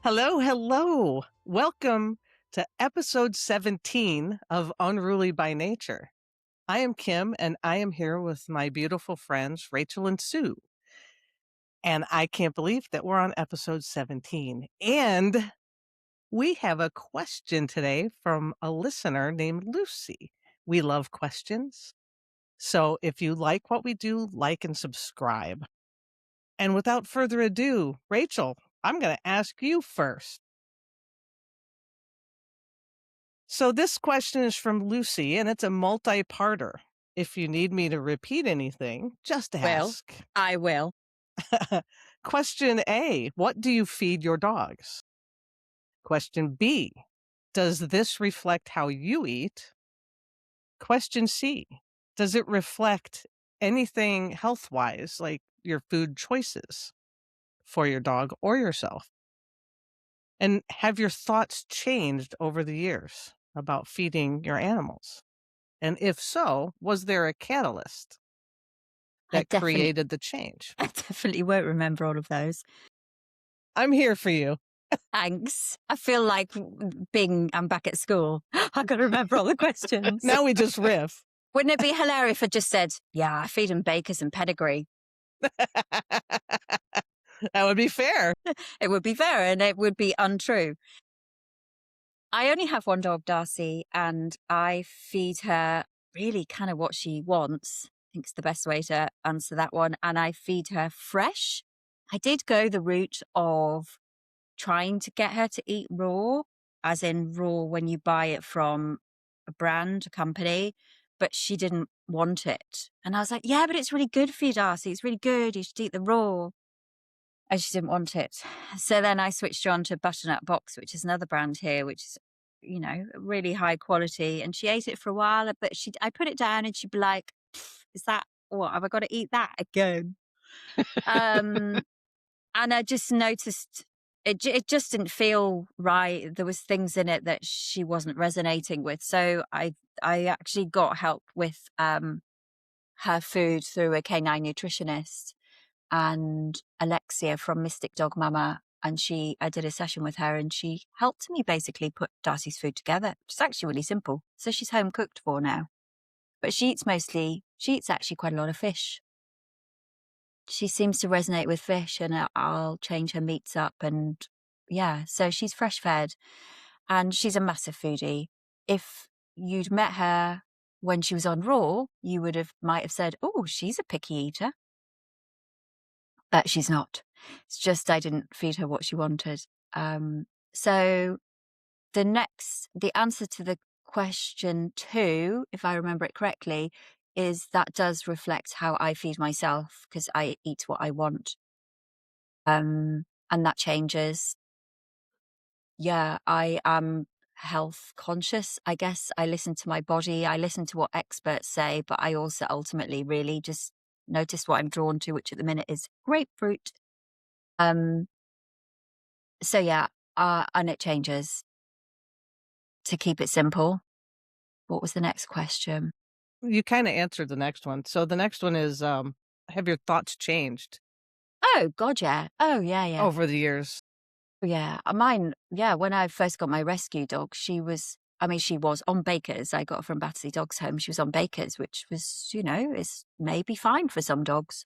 Hello, hello. Welcome to episode 17 of Unruly by Nature. I am Kim, and I am here with my beautiful friends, Rachel and Sue. And I can't believe that we're on episode 17. And we have a question today from a listener named Lucy. We love questions. So if you like what we do, like and subscribe. And without further ado, Rachel, I'm going to ask you first. So this question is from Lucy, and it's a multi-parter. If you need me to repeat anything, just ask. I will. Question A, what do you feed your dogs? Question B, does this reflect how you eat? Question C, does it reflect anything health-wise, like your food choices for your dog or yourself? And have your thoughts changed over the years about feeding your animals? And if so, was there a catalyst that created the change? I definitely won't remember all of those. I'm here for you. Thanks. I feel like I'm back at school. I got to remember all the questions. Now we just riff. Wouldn't it be hilarious if I just said, yeah, I feed them Bakers and pedigree? That would be fair. It would be fair and it would be untrue. I only have one dog, Darcy, and I feed her really kind of what she wants. I think it's the best way to answer that one. And I feed her fresh. I did go the route of trying to get her to eat raw, as in raw when you buy it from a brand, a company, but she didn't want it. And I was like, yeah, but it's really good for you, Darcy. It's really good. You should eat the raw. And she didn't want it. So then I switched her on to Butternut Box, which is another brand here, which is, really high quality. And she ate it for a while, but I put it down and she'd be like, is that what? Have I got to eat that again? And I just noticed it just didn't feel right. There was things in it that she wasn't resonating with. So I actually got help with her food through a canine nutritionist and Alexia from Mystic Dog Mama. And I did a session with her and she helped me basically put Darcy's food together. It's actually really simple. So she's home cooked for now. But she eats actually quite a lot of fish. She seems to resonate with fish and I'll change her meats up and yeah, so she's fresh fed and she's a massive foodie. If you'd met her when she was on Raw, you might have said, oh, she's a picky eater. But she's not. It's just I didn't feed her what she wanted. So the answer to the question 2, if I remember it correctly, is that does reflect how I feed myself because I eat what I want. And that changes. Yeah, I am health conscious. I guess I listen to my body. I listen to what experts say, but I also ultimately really just notice what I'm drawn to, which at the minute is grapefruit. So yeah, and it changes. To keep it simple, what was the next question? You kind of answered the next one. So the next one is, have your thoughts changed Oh, God, yeah. Oh, yeah. over the years? Yeah, mine, yeah, when I first got my rescue dog, she was on Baker's. I got her from Battersea Dogs Home. She was on Baker's, which was, is maybe fine for some dogs,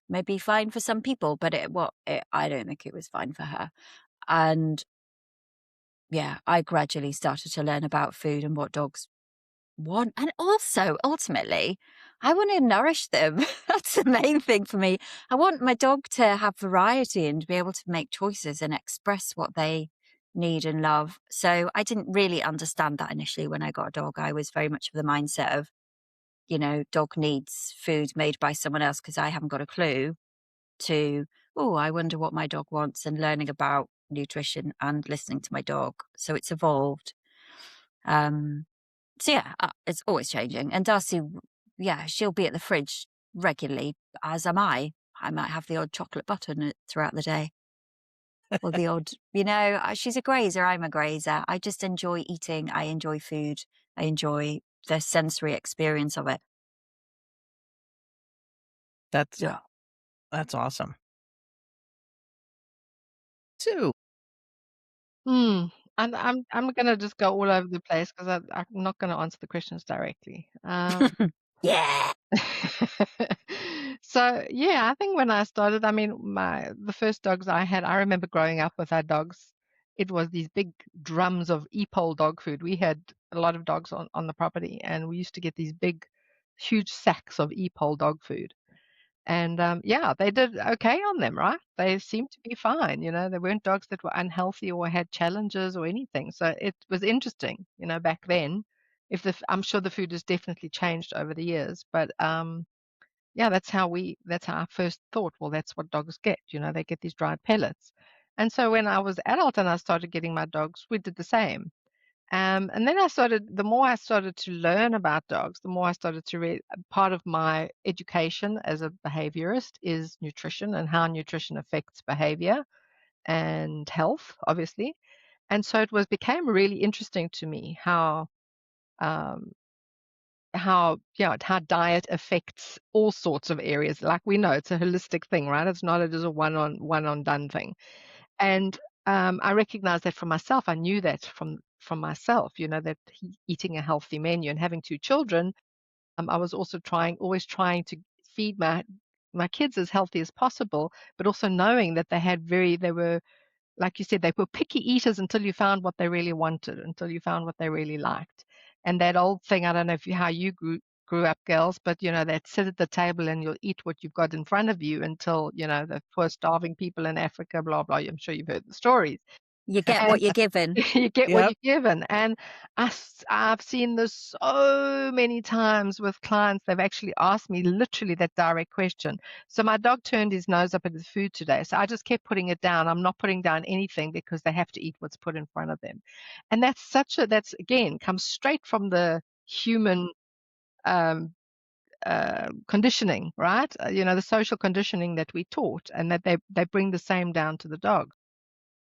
maybe fine for some people, but I don't think it was fine for her. And yeah, I gradually started to learn about food and what dogs want. And also, ultimately, I want to nourish them. That's the main thing for me. I want my dog to have variety and to be able to make choices and express what they need and love. So I didn't really understand that initially when I got a dog. I was very much of the mindset of, dog needs food made by someone else because I haven't got a clue, to, oh, I wonder what my dog wants, and learning about nutrition and listening to my dog. So it's evolved. So yeah, it's always changing. And Darcy, yeah, she'll be at the fridge regularly, as am I. I might have the odd chocolate button throughout the day. Or the odd, she's a grazer, I'm a grazer. I just enjoy eating. I enjoy food. I enjoy the sensory experience of it. That's awesome. 2, Hmm. And I'm gonna just go all over the place because I'm not gonna answer the questions directly. Yeah. So yeah, I think when I started, I mean, my the first dogs I had, I remember growing up with our dogs. It was these big drums of Epole dog food. We had a lot of dogs on the property, and we used to get these big, huge sacks of Epole dog food. And, yeah, they did okay on them, right? They seemed to be fine, they weren't dogs that were unhealthy or had challenges or anything, so it was interesting, back then. If the f I'm sure the food has definitely changed over the years, but, yeah, that's how I first thought, well, that's what dogs get, they get these dried pellets. And so when I was adult and I started getting my dogs, we did the same. And then the more I started to learn about dogs, the more I started to read. Part of my education as a behaviorist is nutrition and how nutrition affects behavior and health, obviously. And so it became really interesting to me um, how diet affects all sorts of areas. Like we know, it's a holistic thing, right? It's not just a one on done thing. And, I recognized that for myself. I knew that from myself, that eating a healthy menu and having 2 children, I was also always trying to feed my kids as healthy as possible, but also knowing that they were, like you said, they were picky eaters until you found what they really wanted, until you found what they really liked. And that old thing, I don't know how you grew up, girls, but that sit at the table and you'll eat what you've got in front of you until, the poor starving people in Africa, blah, blah. I'm sure you've heard the stories. You get And what you're given. you get what Yep. you're given. And I've seen this so many times with clients. They've actually asked me literally that direct question. So my dog turned his nose up at the food today. So I just kept putting it down. I'm not putting down anything because they have to eat what's put in front of them. And that's again comes straight from the human um, conditioning, right? The social conditioning that we taught, and that they bring the same down to the dog.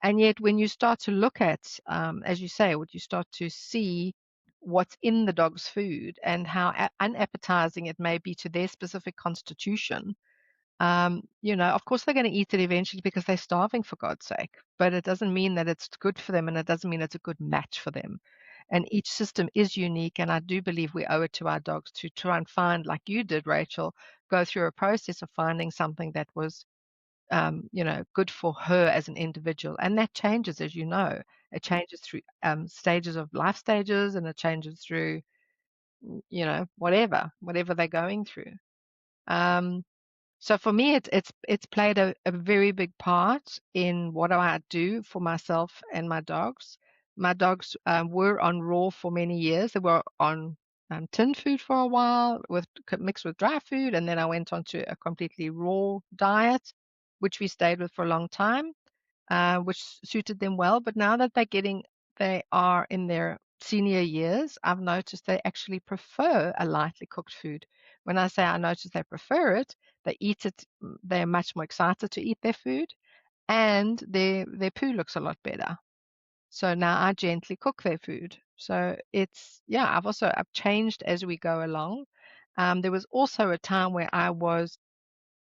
And yet, when you start to look at, as you say, what you start to see what's in the dog's food and how unappetizing it may be to their specific constitution, of course they're going to eat it eventually because they're starving, for God's sake. But it doesn't mean that it's good for them, and it doesn't mean it's a good match for them. And each system is unique, and I do believe we owe it to our dogs to try and find, like you did, Rachel, go through a process of finding something that was good for her as an individual. And that changes, as you know. It changes through stages of life stages, and it changes through, whatever they're going through. Um, so for me, it's played a very big part in what I do for myself and my dogs. My dogs were on raw for many years. They were on tin food for a while, mixed with dry food, and then I went on to a completely raw diet, which we stayed with for a long time, which suited them well. But now that they are in their senior years, I've noticed they actually prefer a lightly cooked food. When I say I notice they prefer it, they eat it. They're much more excited to eat their food, and their poo looks a lot better. So now I gently cook their food. So yeah, I've changed as we go along. There was also a time where I was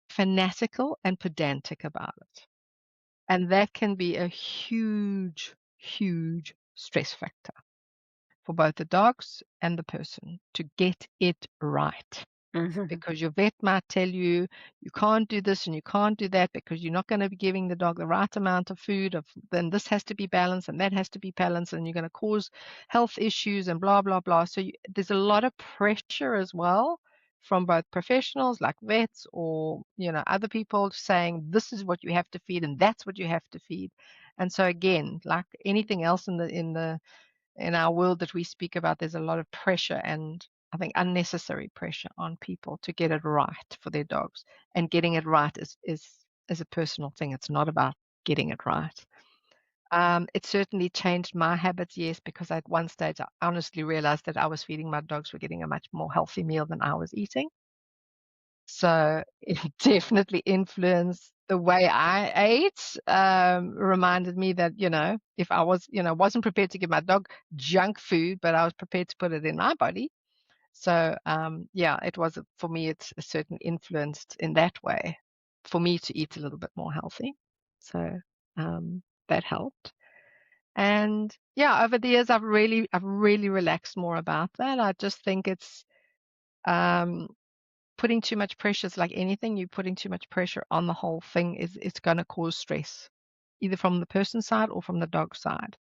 fanatical and pedantic about it. And that can be a huge, huge stress factor for both the dogs and the person to get it right. Mhm. Because your vet might tell you you can't do this and you can't do that because you're not going to be giving the dog the right amount of food. Then this has to be balanced and that has to be balanced, and you're going to cause health issues and blah blah blah. So there's a lot of pressure as well from both professionals like vets or other people saying this is what you have to feed and that's what you have to feed. And so again, like anything else in our world that we speak about, there's a lot of pressure, and I think unnecessary pressure on people to get it right for their dogs. And getting it right is a personal thing. It's not about getting it right. It certainly changed my habits, yes, because at one stage I honestly realized that I was feeding my dogs were getting a much more healthy meal than I was eating. So it definitely influenced the way I ate, reminded me that, if I wasn't prepared to give my dog junk food, but I was prepared to put it in my body. So, yeah, for me, it's certainly influenced in that way for me to eat a little bit more healthy. So, that helped. And yeah, over the years, I've really relaxed more about that. I just think it's um, putting too much pressure is like anything. You're putting too much pressure on the whole thing is it's going to cause stress, either from the person's side or from the dog side.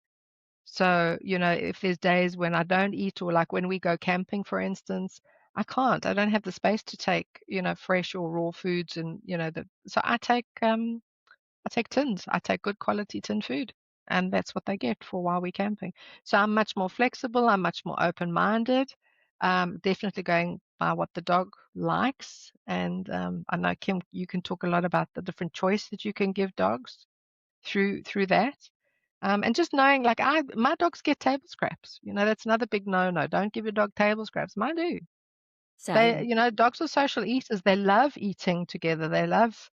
So, if there's days when I don't eat, or like when we go camping, for instance, I don't have the space to take, fresh or raw foods, and, so I take tins. I take good quality tin food, and that's what they get for while we're camping. So I'm much more flexible. I'm much more open-minded. Definitely going by what the dog likes. And I know, Kim, you can talk a lot about the different choice that you can give dogs through that. And just knowing, like, my dogs get table scraps. That's another big no-no. Don't give your dog table scraps. Mine do. Same. Dogs are social eaters. They love eating together. They love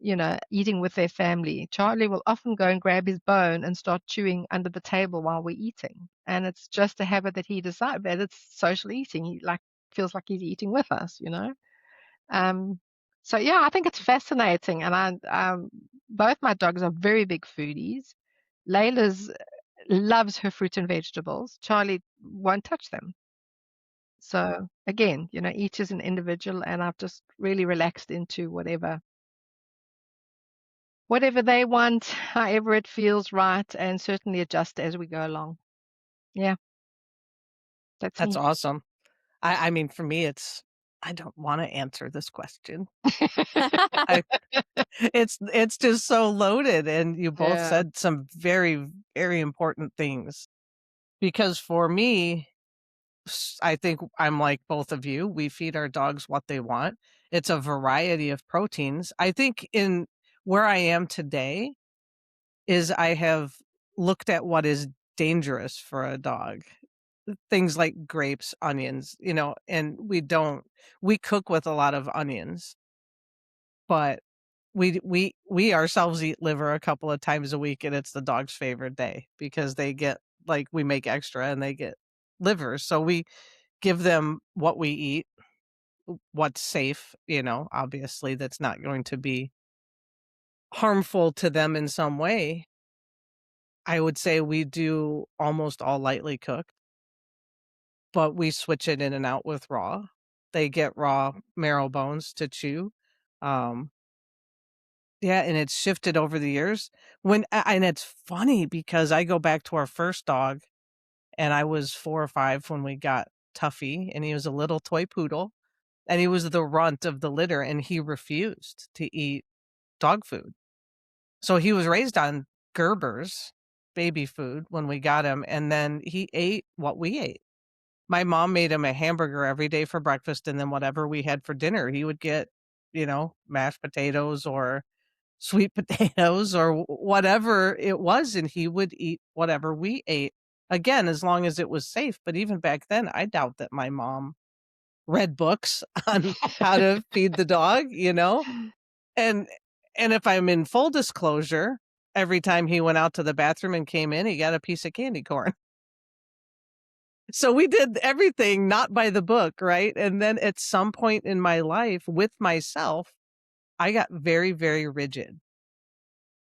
eating with their family. Charlie will often go and grab his bone and start chewing under the table while we're eating. And it's just a habit that he decided that it's social eating. He feels like he's eating with us. Um, so yeah, I think it's fascinating. And both my dogs are very big foodies. Layla's loves her fruit and vegetables. Charlie won't touch them. So again, each is an individual, and I've just really relaxed into whatever they want, however it feels right, and certainly adjust as we go along. Yeah, that's That's me. awesome. I mean, for me, I don't want to answer this question. I it's just so loaded, and you both Yeah. said some very, very important things. Because for me, I think I'm like both of you. We feed our dogs what they want. It's a variety of proteins. I think in where I am today is I have looked at what is dangerous for a dog. Things like grapes, onions, and we cook with a lot of onions, but we ourselves eat liver a couple of times a week, and it's the dog's favorite day because they get, like, we make extra and they get liver. So we give them what we eat, what's safe, obviously that's not going to be harmful to them in some way. I would say we do almost all lightly cooked, but we switch it in and out with raw. They get raw marrow bones to chew. Um, yeah, and it's shifted over the years. And it's funny because I go back to our first dog, and I was 4 or 5 when we got Tuffy, and he was a little toy poodle, and he was the runt of the litter, and he refused to eat dog food. So he was raised on Gerber's baby food when we got him, and then he ate what we ate. My mom made him a hamburger every day for breakfast, and then whatever we had for dinner, he would get, mashed potatoes or sweet potatoes or whatever it was, and he would eat whatever we ate. Again, as long as it was safe, but even back then, I doubt that my mom read books on how to feed the dog. And and if I'm in full disclosure, every time he went out to the bathroom and came in, he got a piece of candy corn. So we did everything not by the book, right? And then at some point in my life with myself, I got very, very rigid.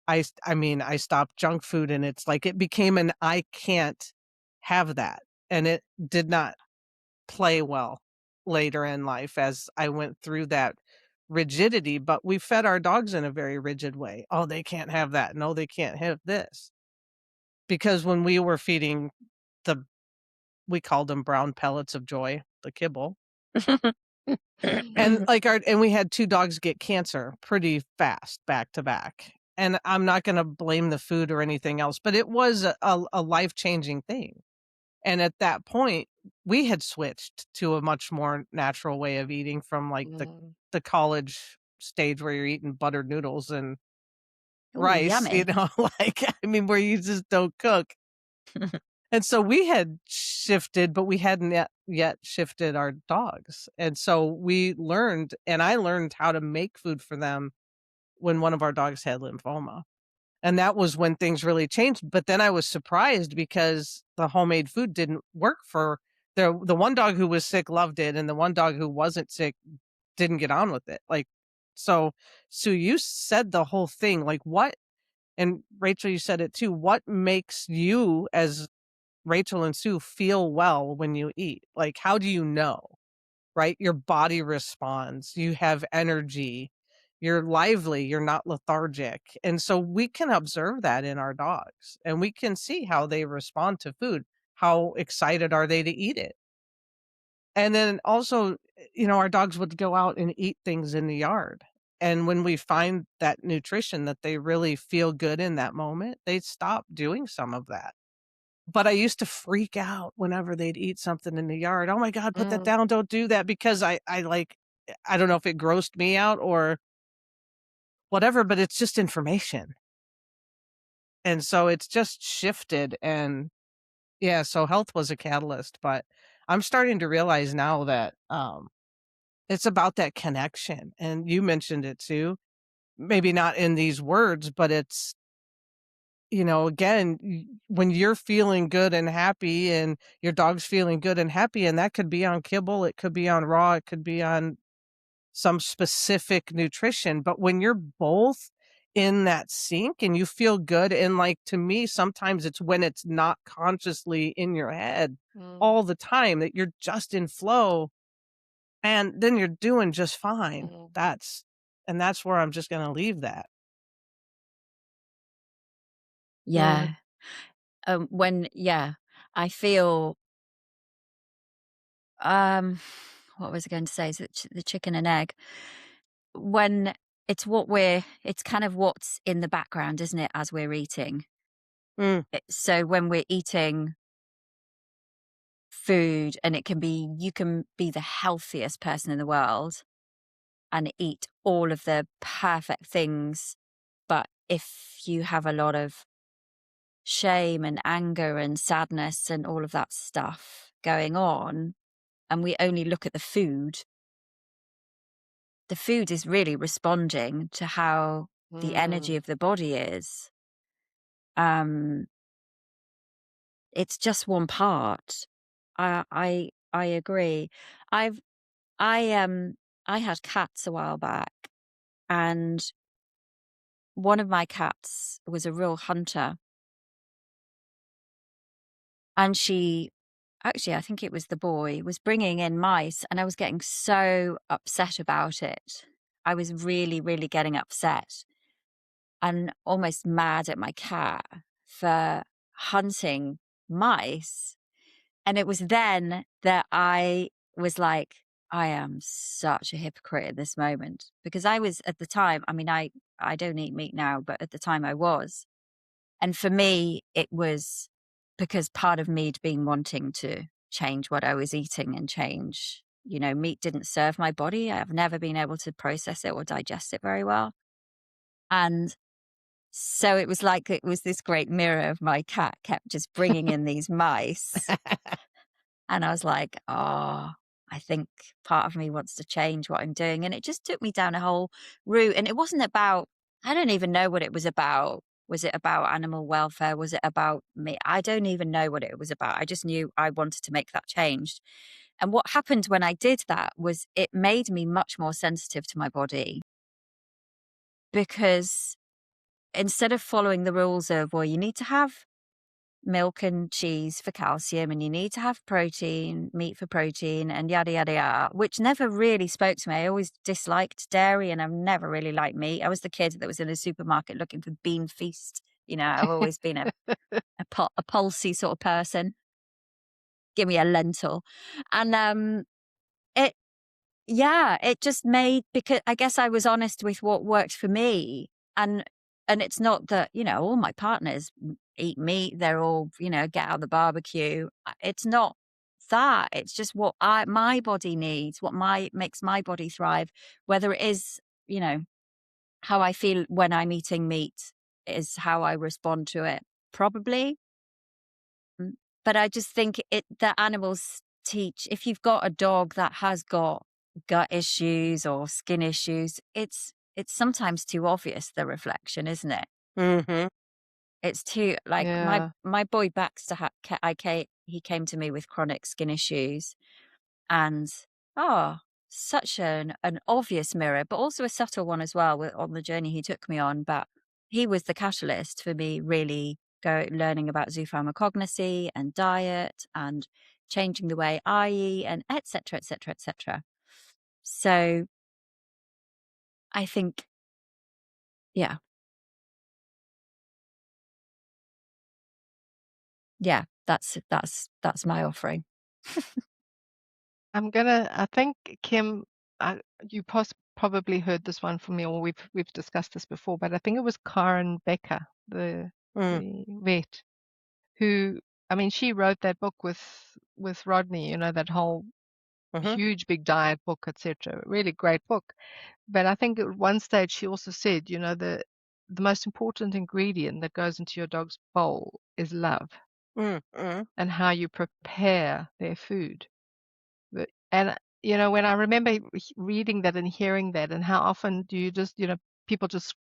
I mean, I stopped junk food, and it's like it became an I can't have that. And it did not play well later in life as I went through that rigidity, but we fed our dogs in a very rigid way. Oh, they can't have that. No, they can't have this. Because when we were feeding the we called them brown pellets of joy, the kibble. And we had 2 dogs get cancer pretty fast back to back. And I'm not gonna blame the food or anything else, but it was a life-changing thing. And at that point, we had switched to a much more natural way of eating from, like, Mm. the college stage where you're eating buttered noodles and Oh, rice, yummy. like, I mean, where you just don't cook. And so we had shifted, but we hadn't yet shifted our dogs. And so we learned, and I learned how to make food for them when one of our dogs had lymphoma. And that was when things really changed. But then I was surprised because the homemade food didn't work for the one dog who was sick loved it, and the one dog who wasn't sick didn't get on with it. Like, so you said the whole thing. Like, And Rachel, you said it too. What makes you, as Rachel and Sue, feel well when you eat? Like, how do you know, right? Your body responds, you have energy, you're lively, you're not lethargic. And so we can observe that in our dogs and we can see how they respond to food. How excited are they to eat it? And then also, our dogs would go out and eat things in the yard. And when we find that nutrition that they really feel good in that moment, they stop doing some of that. But I used to freak out whenever they'd eat something in the yard. "Oh my god, put that Mm, down, don't do that," because I don't know if it grossed me out or whatever, but it's just information. And so it's just shifted and yeah, so health was a catalyst, but I'm starting to realize now that, it's about that connection, and you mentioned it too. Maybe not in these words, but it's, again, when you're feeling good and happy and your dog's feeling good and happy, and that could be on kibble, it could be on raw, it could be on some specific nutrition. But when you're both in that sync and you feel good, and like to me, sometimes it's when it's not consciously in your head mm, all the time that you're just in flow and then you're doing just fine. mm, That's where I'm just going to leave that. mm, Yeah. Yeah, I feel, um, what was I going to say? Is it the chicken and egg? When it's kind of what's in the background, isn't it, as we're eating? Mm, So when we're eating food, and you can be the healthiest person in the world and eat all of the perfect things. But if you have a lot of shame and anger and sadness and all of that stuff going on, and we only look at the food is really responding to how the energy mm, of the body is. Um, it's just one part. I agree. I've I I had cats a while back, and one of my cats was a real hunter, and she actually, I think it was the boy, was bringing in mice, and I was getting so upset about it. I was really, really getting upset and almost mad at my cat for hunting mice. And it was then that I was like, I am such a hypocrite at this moment, because I was at the time, I mean, I don't eat meat now, but at the time I was. And for me, it was because part of me'd been wanting to change what I was eating and change. Meat didn't serve my body. I've never been able to process it or digest it very well. And so it was like it was this great mirror of my cat kept just bringing in these mice. And I was like, oh, I think part of me wants to change what I'm doing. And it just took me down a whole route. And it wasn't about, I don't even know what it was about. Was it about animal welfare? Was it about me? I don't even know what it was about. I just knew I wanted to make that change. And what happened when I did that was it made me much more sensitive to my body, because instead of following the rules of, well, you need to have milk and cheese for calcium, and you need to have meat for protein, and yada, yada, yada, which never really spoke to me. I always disliked dairy, and I've never really liked meat. I was the kid that was in a supermarket looking for Bean Feast. I've always been a pulsy sort of person. Give me a lentil. And it yeah, it just made, because I guess I was honest with what worked for me. And it's not that, all my partners eat meat, they're all, get out the barbecue. It's not that. It's just what my body needs, what makes my body thrive, whether it is, how I feel when I'm eating meat is how I respond to it, probably. Mm, But I just think the animals teach. If you've got a dog that has got gut issues or skin issues, it's sometimes too obvious, the reflection, isn't it? mhm. It's too, like, my yeah. my boy Baxter he came to me with chronic skin issues, and oh, such an obvious mirror, but also a subtle one as well, on the journey he took me on. But he was the catalyst for me really learning about zoopharmacognosy and diet and changing the way I eat and et cetera, et cetera, et cetera. So I think, yeah, yeah, that's my offering. I think, Kim, you probably heard this one from me, or we've discussed this before, but I think it was Karen Becker, Mm, the vet, who, I mean, she wrote that book with Rodney, that whole mhm, huge big diet book, etc. Really great book. But I think at one stage she also said, the most important ingredient that goes into your dog's bowl is love mm. and how you prepare their food. And when I remember reading that and hearing that, and how often do you just, people just,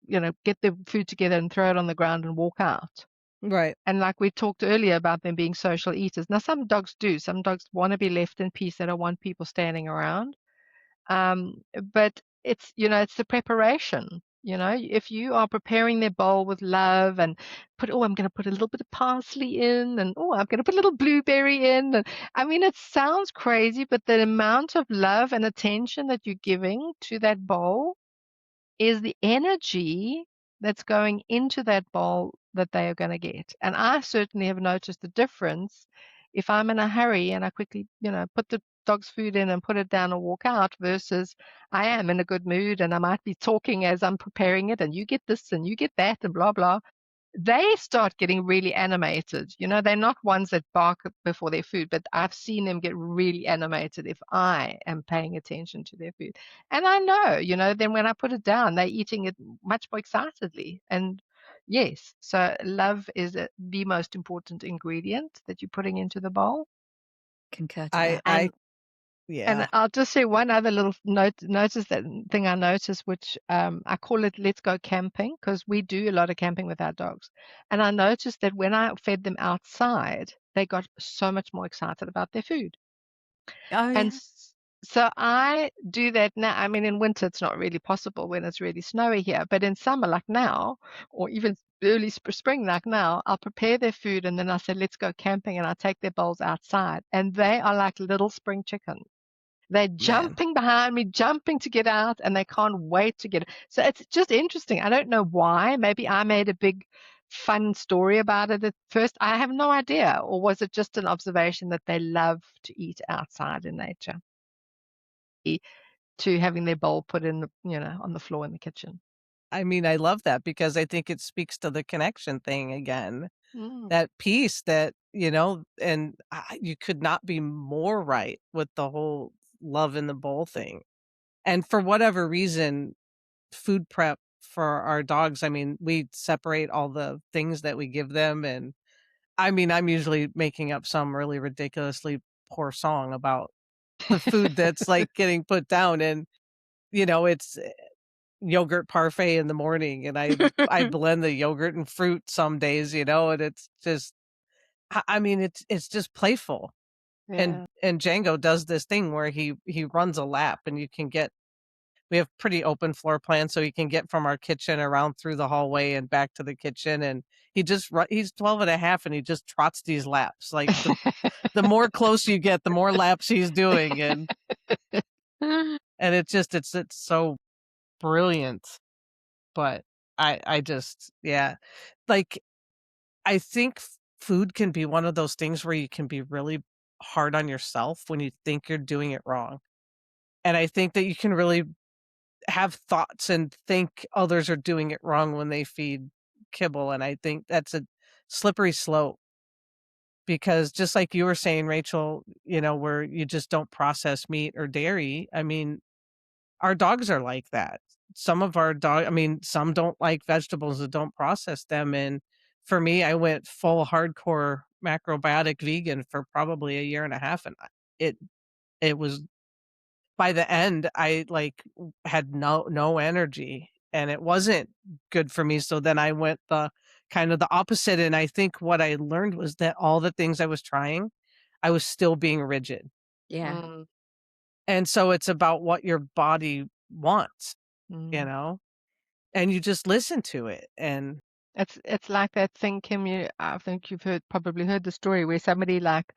get their food together and throw it on the ground and walk out. Right. And like we talked earlier about them being social eaters. Now, some dogs do. Some dogs want to be left in peace. They don't want people standing around. But it's the preparation. If you are preparing their bowl with love and I'm going to put a little bit of parsley in, and I'm going to put a little blueberry in. And I mean, it sounds crazy, but the amount of love and attention that you're giving to that bowl is the energy that's going into that bowl that they are going to get. And I certainly have noticed the difference if I'm in a hurry and I quickly, put the dog's food in and put it down and walk out versus I am in a good mood and I might be talking as I'm preparing it, and you get this and you get that and blah, blah. They start getting really animated. They're not ones that bark before their food, but I've seen them get really animated if I am paying attention to their food. And I know, then when I put it down, they're eating it much more excitedly. And yes, so love is the most important ingredient that you're putting into the bowl. Concur to I that. I And yeah. and I'll just say one other little notice that thing I noticed, which I call it "Let's go camping" because we do a lot of camping with our dogs. And I noticed that when I fed them outside, they got so much more excited about their food. Oh And yeah. so I do that now. I mean, in winter, it's not really possible when it's really snowy here, but in summer, like now, or even early spring, like now, I'll prepare their food and then I say, let's go camping, and I take their bowls outside, and they are like little spring chickens. They're Man. jumping behind me, jumping to get out, and they can't wait to get. So it's just interesting. I don't know why. Maybe I made a big fun story about it at first. I have no idea. Or was it just an observation that they love to eat outside in nature, to having their bowl put in on the floor in the kitchen? I mean, I love that because I think it speaks to the connection thing again. Mm. That piece that, and you could not be more right with the whole love in the bowl thing. And for whatever reason, food prep for our dogs, I mean, we separate all the things that we give them, and I mean, I'm usually making up some really ridiculously poor song about the food that's, like, getting put down, and, it's yogurt parfait in the morning, and I blend the yogurt and fruit some days, and it's just I mean, it's just playful, and Yeah. Django does this thing where he runs a lap, and we have pretty open floor plan, so he can get from our kitchen around through the hallway and back to the kitchen, and he's 12 and a half, and he just trots these laps, like, the more close you get, the more laps he's doing, and it's so brilliant, but I just yeah. Like, I think food can be one of those things where you can be really hard on yourself when you think you're doing it wrong, and I think that you can really have thoughts and think others are doing it wrong when they feed kibble, and I think that's a slippery slope because just like you were saying, Rachel, where you just don't process meat or dairy, I mean, our dogs are like that. Some of our dog I mean, some don't like vegetables and don't process them, and for me, I went full hardcore macrobiotic vegan for probably a year and a half, and it it was by the end, I, like, had no energy, and it wasn't good for me, so then I went the kind of the opposite, and I think what I learned was that all the things I was trying, I was still being rigid, Yeah. Mm, and so it's about what your body wants, you mm. know? and you just listen to it. And It's like that thing, Kim, I think you've probably heard the story where somebody, like,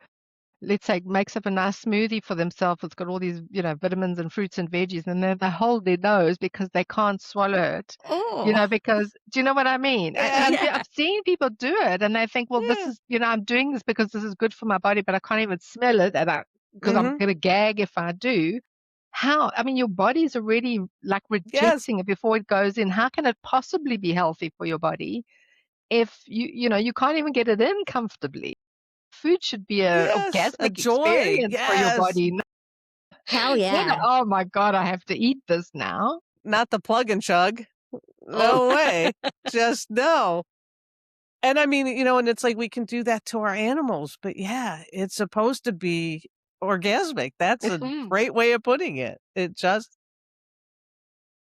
let's say, makes up a nice smoothie for themselves. It's got all these, vitamins and fruits and veggies, and then they hold their nose because they can't swallow it. Oh, Because, do you know what I mean? yeah, yeah. I've seen people do it, and they think, well, this yeah, is, I'm doing this because this is good for my body, but I can't even smell it, because I'm hmm going to gag if I do. How? I mean, your body's already like yes, rejecting it before it goes in. How can it possibly be healthy for your body if you can't even get it in comfortably? Food should be a yes, a orgasmic joy. experience for your Yes, body. Hell Not a, yeah. oh my God, I have to eat this now. not the plug and chug. Oh, No way. Just no. And I mean, and it's like we can do that to our animals, but yeah, it's supposed to be orgasmic. That's a mhm. great way of putting it. It just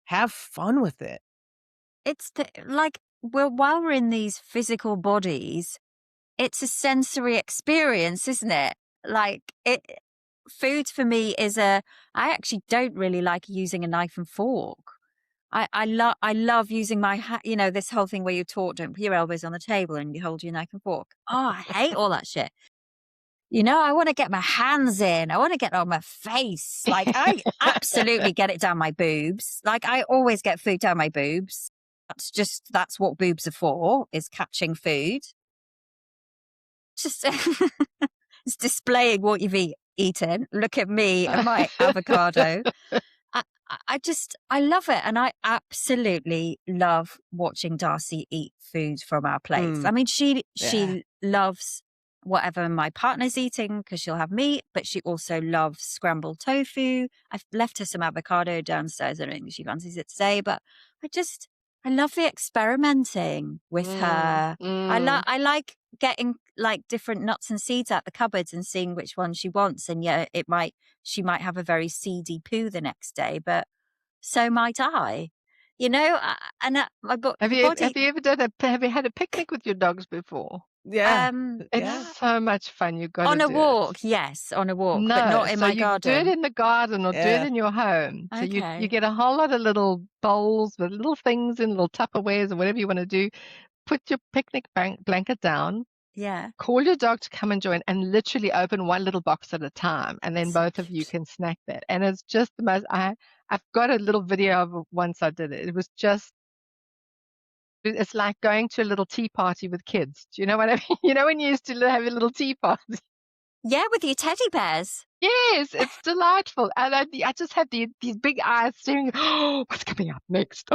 have fun with it. It's like, while we're in these physical bodies, it's a sensory experience, isn't it? Like, food for me I actually don't really like using a knife and fork. I love using my this whole thing where you're taught, don't put your elbows on the table and you hold your knife and fork. Oh, I hate all that shit. I want to get my hands in. I want to get on my face. Like, I absolutely get it down my boobs. Like, I always get food down my boobs. That's what boobs are for, is catching food. Just it's displaying what you've eaten. Look at me and my avocado. I, I love it. And I absolutely love watching Darcy eat food from our plates. Mm, I mean, yeah. she loves whatever my partner's eating because she'll have meat, but she also loves scrambled tofu. I've left her some avocado downstairs. I don't think she fancies it today, but I love the experimenting with Mm, her. mm. I like getting like different nuts and seeds out the cupboards and seeing which one she wants. And yeah, she might have a very seedy poo the next day, but so might I. And my Have body. you ever have you had a picnic with your dogs before? Yeah. Um, It's Yeah. so much fun. You got to on a do it. walk, yes, on a walk, but No, not in so my you do it garden. in the garden or do it Yeah. in your home. So you Okay. get a whole lot of little bowls with little things in, little Tupperwares or whatever you want to do. Put your picnic blanket down, Yeah. call your dog to come and join, and literally open one little box at a time, and then So both of you cute. can snack that. And it's just the most. I've got a little video of it once I did it. It was just. It's like going to a little tea party with kids. Do you know what I mean? You know when you used to have a little tea party. Yeah, with your teddy bears. Yes, it's delightful. And I just had these big eyes staring, oh, what's coming up next?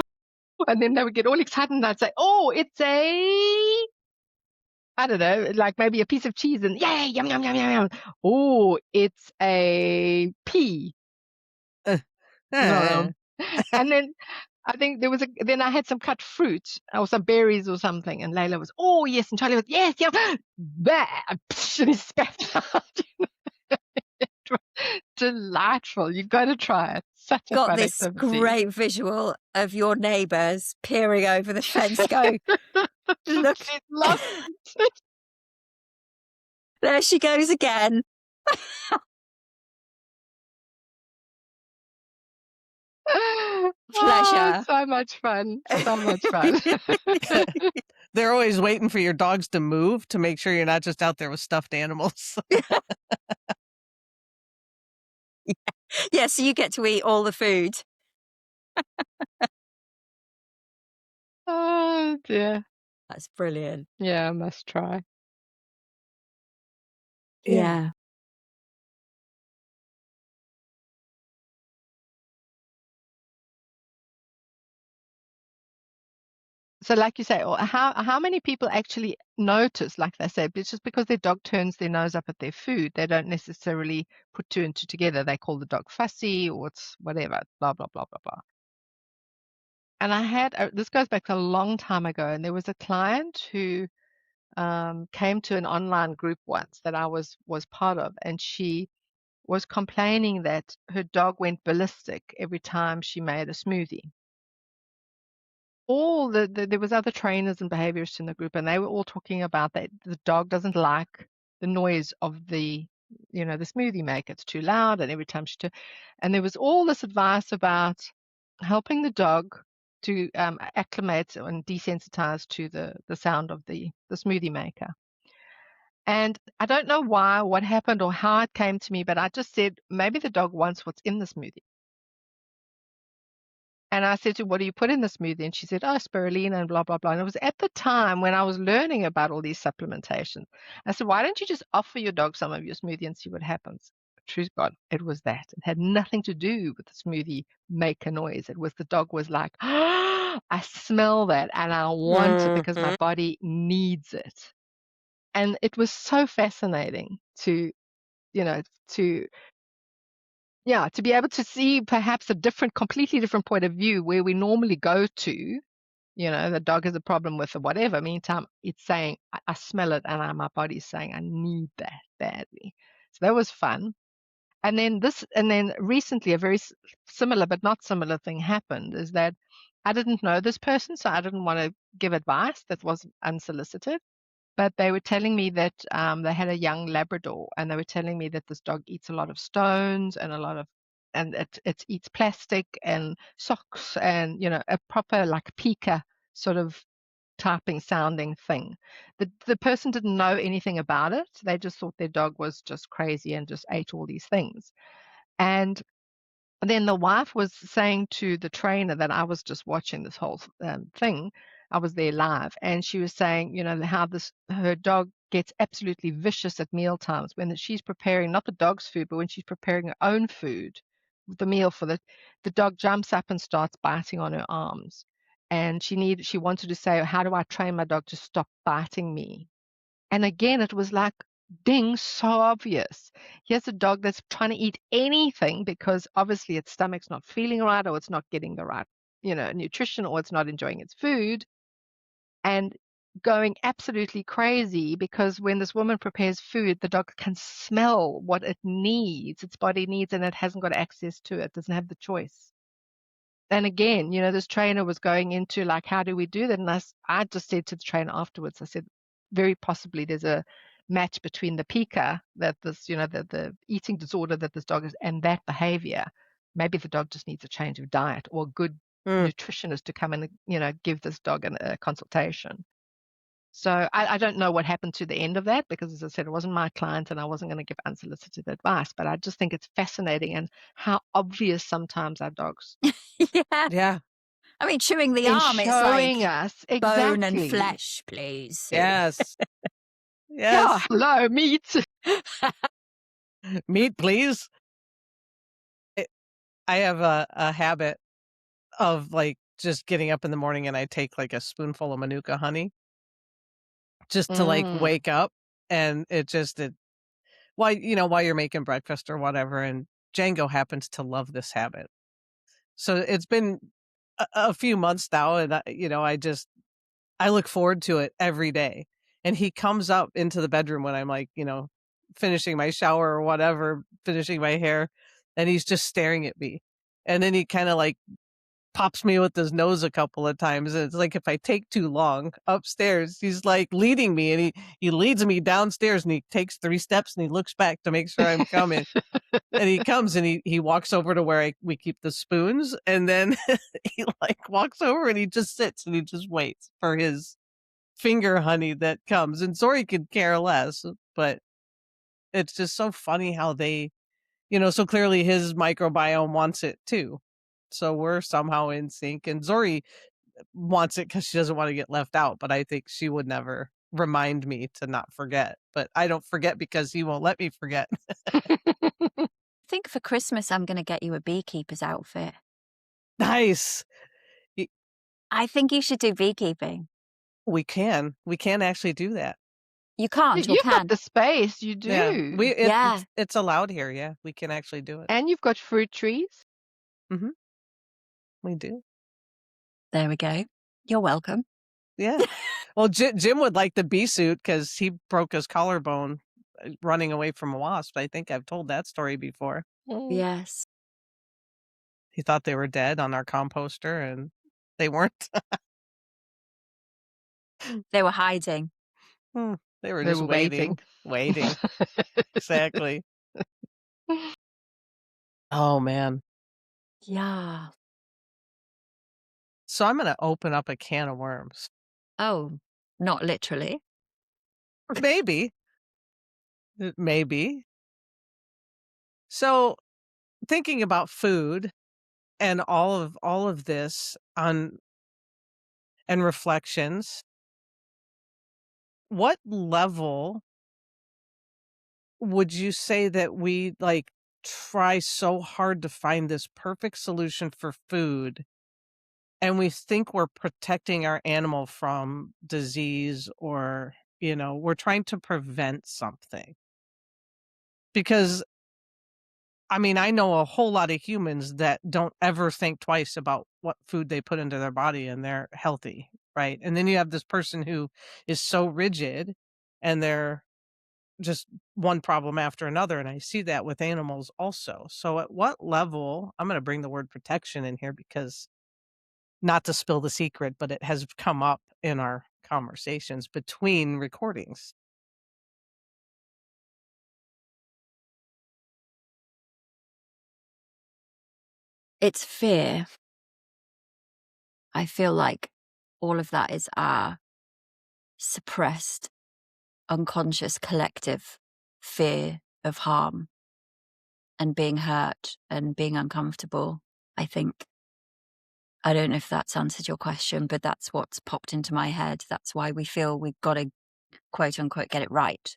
And then they would get all excited and I'd say, oh, it's I don't know, like maybe a piece of cheese and yay, yum, yum, yum, yum, yum. Oh, it's a pea. Eh. Um, and then I think then I had some cut fruit or some berries or something. And Layla was, oh, yes. And Charlie was, yes, yeah. There. And he spat it out. It was delightful. You've got to try it. Such a Got fun this activity. great visual of your neighbours peering over the fence going, look, She's lost it. there she goes again. Oh, Pleasure. so much fun. So much fun. They're always waiting for your dogs to move to make sure you're not just out there with stuffed animals. Yeah, so you get to eat all the food. Oh, dear. That's brilliant. Yeah, I must try. Yeah. Yeah. So, like you say, or how many people actually notice, like they say, it's just because their dog turns their nose up at their food, they don't necessarily put two and two together. They call the dog fussy or it's whatever, blah, blah, blah, blah, blah. And I had, this goes back a long time ago, and there was a client who came to an online group once that I was part of, and she was complaining that her dog went ballistic every time she made a smoothie. There was other trainers and behaviorists in the group, and they were all talking about that the dog doesn't like the noise of the smoothie maker. It's too loud, and every time and there was all this advice about helping the dog to acclimate and desensitize to the sound of the smoothie maker. And I don't know why, what happened, or how it came to me, but I just said, maybe the dog wants what's in the smoothie. And I said to her, what do you put in the smoothie? And she said, oh, spirulina and blah, blah, blah. And it was at the time when I was learning about all these supplementations. I said, why don't you just offer your dog some of your smoothie and see what happens? Truth God, it was that. It had nothing to do with the smoothie maker noise. It was the dog was like, oh, I smell that and I want it because my body needs it. And it was so fascinating to, to be able to see perhaps a completely different point of view where we normally go to, the dog has a problem with or whatever. Meantime, it's saying, I smell it and my body's saying, I need that badly. So that was fun. And then recently a very similar but not similar thing happened is that I didn't know this person, so I didn't want to give advice that was unsolicited. But they were telling me that they had a young Labrador, and they were telling me that this dog eats a lot of stones and it eats plastic and socks and a proper like pika sort of typing sounding thing. The person didn't know anything about it. They just thought their dog was just crazy and just ate all these things. And then the wife was saying to the trainer that I was just watching this whole thing. I was there live, and she was saying, how her dog gets absolutely vicious at meal times when she's preparing not the dog's food, but when she's preparing her own food, the meal for the dog jumps up and starts biting on her arms, and she wanted to say, how do I train my dog to stop biting me? And again, it was like, ding, so obvious. Here's a dog that's trying to eat anything because obviously its stomach's not feeling right, or it's not getting the right, nutrition, or it's not enjoying its food, and going absolutely crazy because when this woman prepares food, the dog can smell what it needs, its body needs, and it hasn't got access to it, doesn't have the choice. And again, this trainer was going into like, how do we do that? And I just said to the trainer afterwards, I said, very possibly there's a match between the pica that this, the eating disorder that this dog is and that behavior. Maybe the dog just needs a change of diet or a good nutritionist to come and, give this dog a consultation. So I don't know what happened to the end of that because, as I said, it wasn't my client and I wasn't going to give unsolicited advice. But I just think it's fascinating and how obvious sometimes our dogs. Yeah. I mean, chewing the in arm, it's showing like us bone and exactly. flesh, please. Yes. Yeah, Yes. hello, meat. Meat, please. I have a habit of like just getting up in the morning and I take like a spoonful of Manuka honey just to like wake up, and while you're making breakfast or whatever, and Django happens to love this habit. So it's been a few months now, and I look forward to it every day. And he comes up into the bedroom when I'm like, finishing my shower or whatever, finishing my hair, and he's just staring at me. And then he kind of like pops me with his nose a couple of times. And it's like if I take too long upstairs, he's like leading me, and he leads me downstairs, and he takes 3 steps and he looks back to make sure I'm coming. And he comes and he walks over to where we keep the spoons, and then he like walks over and he just sits and he just waits for his finger honey that comes. And Zori could care less, but it's just so funny how they, so clearly his microbiome wants it too. So we're somehow in sync, and Zori wants it because she doesn't want to get left out. But I think she would never remind me to not forget. But I don't forget because he won't let me forget. I think for Christmas, I'm going to get you a beekeeper's outfit. Nice. I think you should do beekeeping. We can actually do that. You can't. You've got the space. You do. Yeah, it's allowed here. Yeah, we can actually do it. And you've got fruit trees. Mm-hmm. We do. There we go. You're welcome. Yeah. Well, Jim would like the bee suit because he broke his collarbone running away from a wasp. I think I've told that story before. Yes. He thought they were dead on our composter, and they weren't. They were hiding. They were just waiting. Exactly. Oh, man. Yeah. So I'm gonna open up a can of worms. Oh, not literally. Maybe, maybe. So thinking about food and all of this on and reflections, what level would you say that we, like, try so hard to find this perfect solution for food, and we think we're protecting our animal from disease or, we're trying to prevent something? Because, I mean, I know a whole lot of humans that don't ever think twice about what food they put into their body and they're healthy, right? And then you have this person who is so rigid and they're just one problem after another, and I see that with animals also. So at what level, I'm gonna bring the word protection in here because not to spill the secret, but it has come up in our conversations between recordings. It's fear. I feel like all of that is our suppressed, unconscious, collective fear of harm and being hurt and being uncomfortable. I think, I don't know if that's answered your question, but that's what's popped into my head. That's why we feel we've got to, quote unquote, get it right.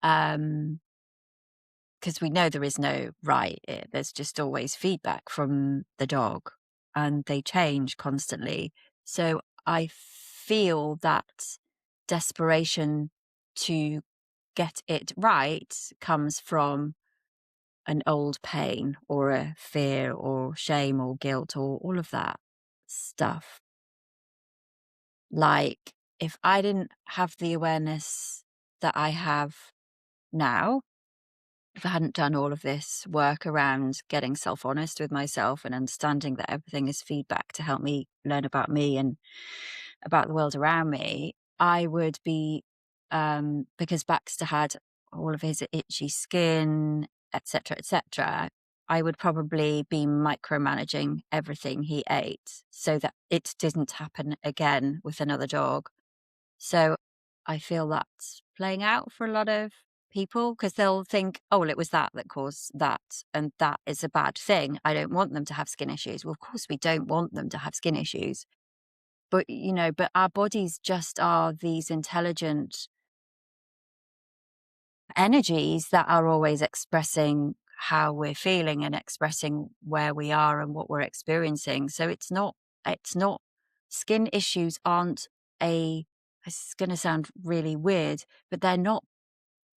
Because we know there is no right. There's just always feedback from the dog and they change constantly. So I feel that desperation to get it right comes from an old pain or a fear or shame or guilt or all of that stuff. Like, if I didn't have the awareness that I have now, if I hadn't done all of this work around getting self-honest with myself and understanding that everything is feedback to help me learn about me and about the world around me, I would be, because Baxter had all of his itchy skin, etc., etc., I would probably be micromanaging everything he ate so that it didn't happen again with another dog. So I feel that's playing out for a lot of people because they'll think, oh, well, it was that that caused that. And that is a bad thing. I don't want them to have skin issues. Well, of course, we don't want them to have skin issues. But, but our bodies just are these intelligent energies that are always expressing how we're feeling and expressing where we are and what we're experiencing. So it's not, skin issues aren't it's going to sound really weird, but they're not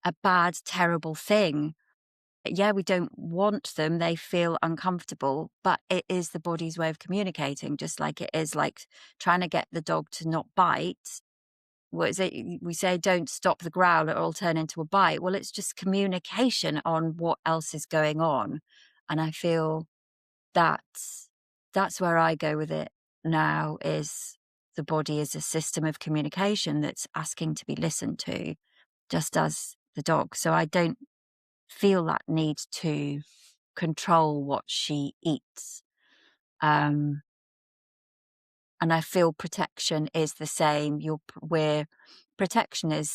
a bad, terrible thing. Yeah, we don't want them. They feel uncomfortable, but it is the body's way of communicating, just like it is like trying to get the dog to not bite. What is it? We say, don't stop the growl, it'll turn into a bite. Well, it's just communication on what else is going on. And I feel that's where I go with it now, is the body is a system of communication that's asking to be listened to, just as the dog. So I don't feel that need to control what she eats. And I feel protection is the same. Where protection is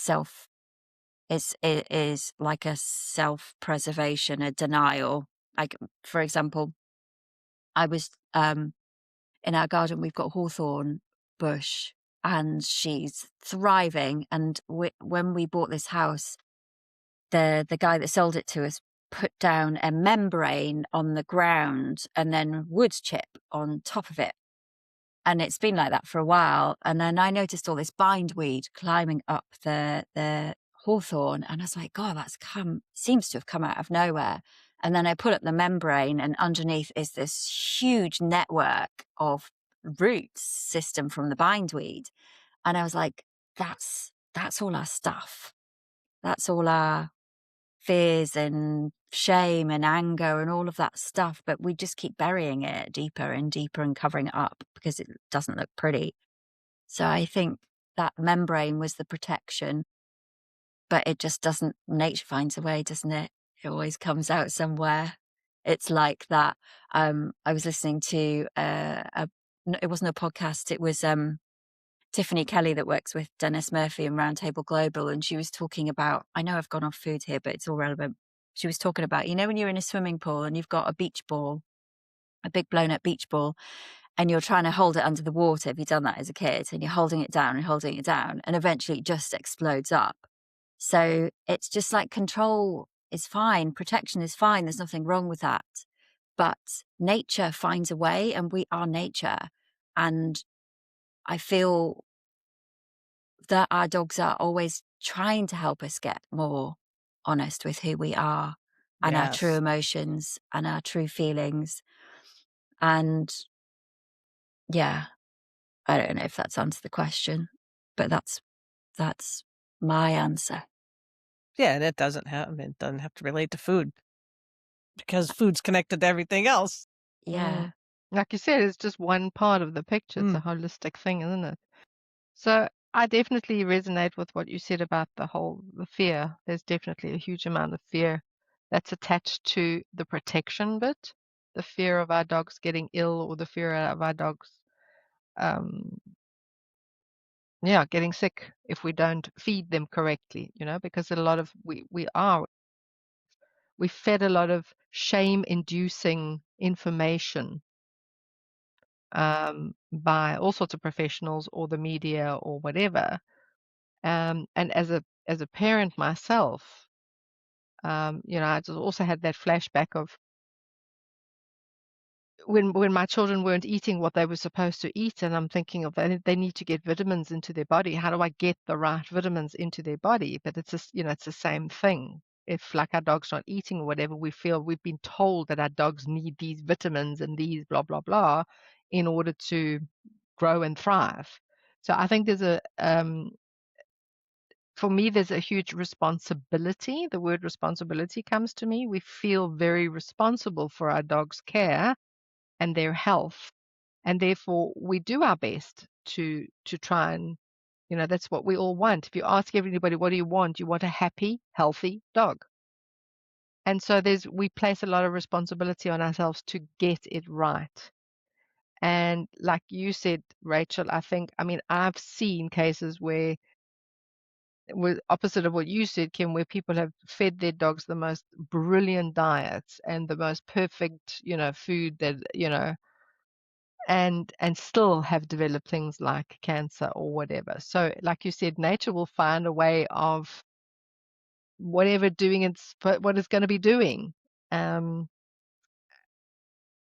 is like a self-preservation, a denial. Like, for example, I was in our garden, we've got hawthorn bush and she's thriving. And when we bought this house, the guy that sold it to us put down a membrane on the ground and then wood chip on top of it. And it's been like that for a while. And then I noticed all this bindweed climbing up the hawthorn. And I was like, God, seems to have come out of nowhere. And then I put up the membrane and underneath is this huge network of roots system from the bindweed. And I was like, that's all our stuff. That's all our fears and shame and anger and all of that stuff, but we just keep burying it deeper and deeper and covering it up because it doesn't look pretty. So I think that membrane was the protection, but it just doesn't, nature finds a way, doesn't it? It always comes out somewhere. It's like that. I was listening to a it wasn't a podcast. It was Tiffany Kelly that works with Dennis Murphy and Roundtable Global, and she was talking about, I know I've gone off food here, but it's all relevant. She was talking about, when you're in a swimming pool and you've got a beach ball, a big blown up beach ball, and you're trying to hold it under the water. Have you done that as a kid? And you're holding it down and holding it down, and eventually it just explodes up. So it's just like control is fine, protection is fine. There's nothing wrong with that. But nature finds a way, and we are nature. And I feel that our dogs are always trying to help us get more honest with who we are and our true Yes. emotions and our true feelings. And yeah, I don't know if that's answered the question, but that's my answer. Yeah, and it doesn't have to relate to food because food's connected to everything else. Yeah. Like you said, it's just one part of the picture. It's a holistic thing, isn't it? So I definitely resonate with what you said about the fear. There's definitely a huge amount of fear that's attached to the protection bit, the fear of our dogs getting ill, or the fear of our dogs, getting sick if we don't feed them correctly, because a lot of we fed a lot of shame-inducing information by all sorts of professionals or the media or whatever. And as a parent myself, I just also had that flashback of when my children weren't eating what they were supposed to eat, and I'm thinking of they need to get vitamins into their body. How do I get the right vitamins into their body? But it's just, it's the same thing. If like our dog's not eating or whatever, we feel we've been told that our dogs need these vitamins and these blah blah blah in order to grow and thrive. So I think for me, there's a huge responsibility. The word responsibility comes to me. We feel very responsible for our dog's care and their health, and therefore we do our best to try and, that's what we all want. If you ask everybody, what do you want? You want a happy, healthy dog. And so we place a lot of responsibility on ourselves to get it right. And like you said, Rachel, I've seen cases where opposite of what you said, Kim, where people have fed their dogs the most brilliant diets and the most perfect, food that, and still have developed things like cancer or whatever. So like you said, nature will find a way of whatever what it's going to be doing. And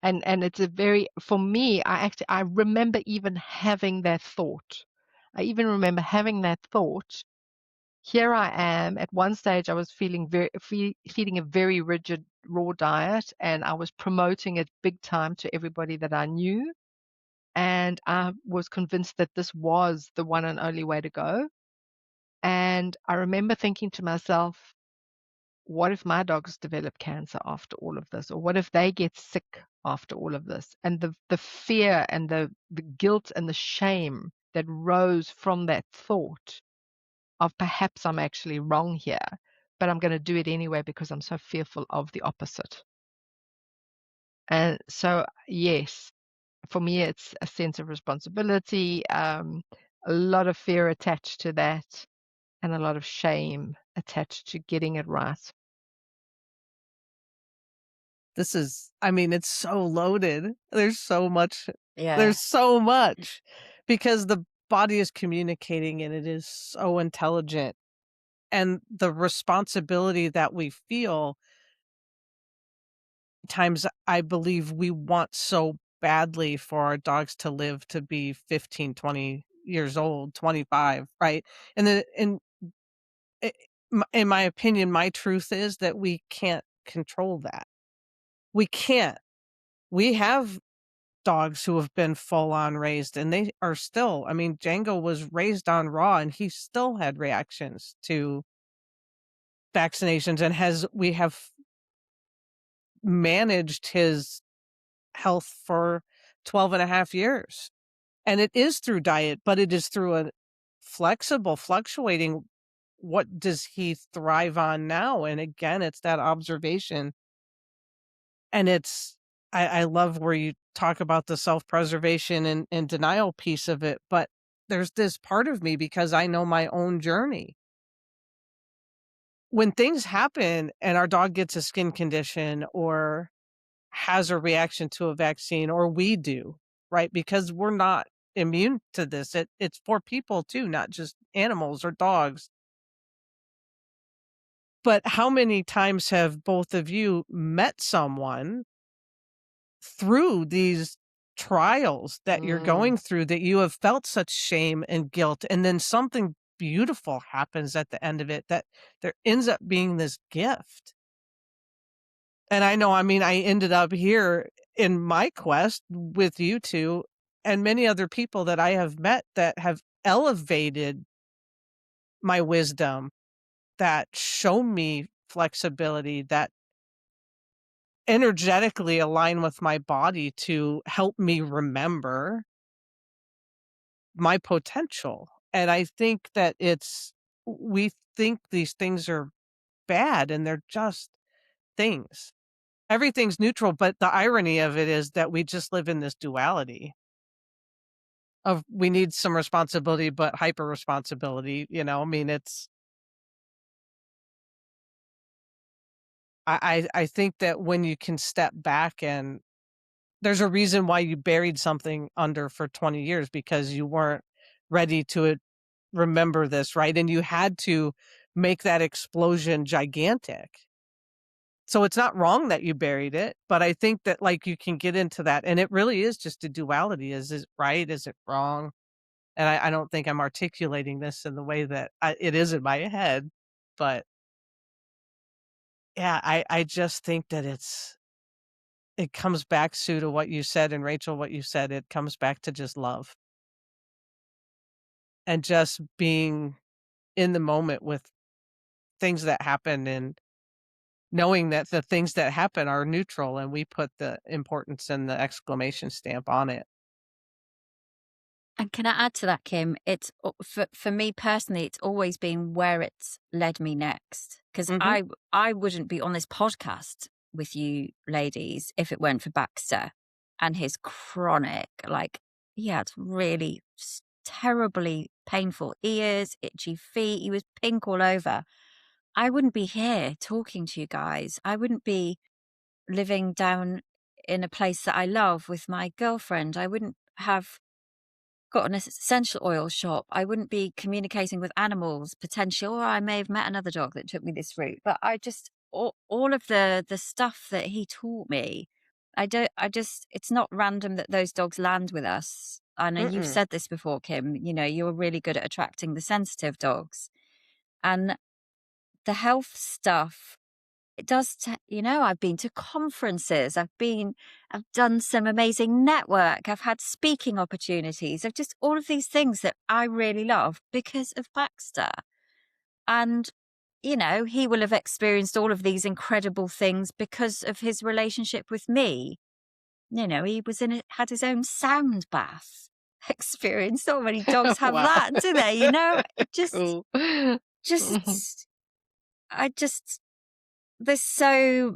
it's for me, I remember even having that thought. I even remember having that thought. Here I am. At one stage, I was feeling feeding a very rigid raw diet, and I was promoting it big time to everybody that I knew. And I was convinced that this was the one and only way to go. And I remember thinking to myself, what if my dogs develop cancer after all of this? Or what if they get sick after all of this? And the fear and the guilt and the shame that rose from that thought of perhaps I'm actually wrong here, but I'm going to do it anyway because I'm so fearful of the opposite. And so, yes, for me, it's a sense of responsibility, a lot of fear attached to that, and a lot of shame attached to getting it right. It's so loaded. There's so much. Yeah. There's so much because the body is communicating and it is so intelligent. And the responsibility that we feel times, I believe we want so badly for our dogs to live to be 15, 20 years old, 25, right? And then in my opinion, my truth is that we can't control that. We can't. We have dogs who have been full on raised and they are still, Django was raised on raw and he still had reactions to vaccinations and we have managed his health for 12 and a half years. And it is through diet, but it is through a flexible, fluctuating. What does he thrive on now? And again, it's that observation. And I love where you talk about the self-preservation and denial piece of it, but there's this part of me because I know my own journey. When things happen and our dog gets a skin condition or has a reaction to a vaccine, or we do, right? Because we're not immune to this. It's for people too, not just animals or dogs. But how many times have both of you met someone through these trials that you're Mm. going through that you have felt such shame and guilt, and then something beautiful happens at the end of it that there ends up being this gift? And I know, I mean, I ended up here in my quest with you 2 and many other people that I have met that have elevated my wisdom, that show me flexibility, that energetically align with my body to help me remember my potential. And I think that we think these things are bad and they're just things. Everything's neutral, but the irony of it is that we just live in this duality of we need some responsibility, but hyper responsibility, I mean, I think that when you can step back and there's a reason why you buried something under for 20 years because you weren't ready to remember this, right? And you had to make that explosion gigantic. So it's not wrong that you buried it, but I think that like you can get into that and it really is just a duality. Is it right? Is it wrong? And I don't think I'm articulating this in the way that it is in my head, but yeah, I just think that it comes back, Sue, to what you said, and Rachel, what you said, it comes back to just love and just being in the moment with things that happen and knowing that the things that happen are neutral and we put the importance and the exclamation stamp on it. And can I add to that, Kim? For me personally, it's always been where it's led me next. Because Mhm. I wouldn't be on this podcast with you ladies if it weren't for Baxter and his chronic, like, he had really terribly painful ears, itchy feet. He was pink all over. I wouldn't be here talking to you guys. I wouldn't be living down in a place that I love with my girlfriend. I wouldn't have got an essential oil shop. I wouldn't be communicating with animals potentially, or I may have met another dog that took me this route. But I just all of the stuff that he taught me, I just it's not random that those dogs land with us. I know you've Mm-mm. said this before, Kim. You know, you're really good at attracting the sensitive dogs. And the health stuff, it does, I've been to conferences, I've done some amazing network, I've had speaking opportunities, I've just all of these things that I really love because of Baxter. And, he will have experienced all of these incredible things because of his relationship with me. He had his own sound bath experience. Not many dogs have Wow. that, do they? It just, Cool. just, I just, there's so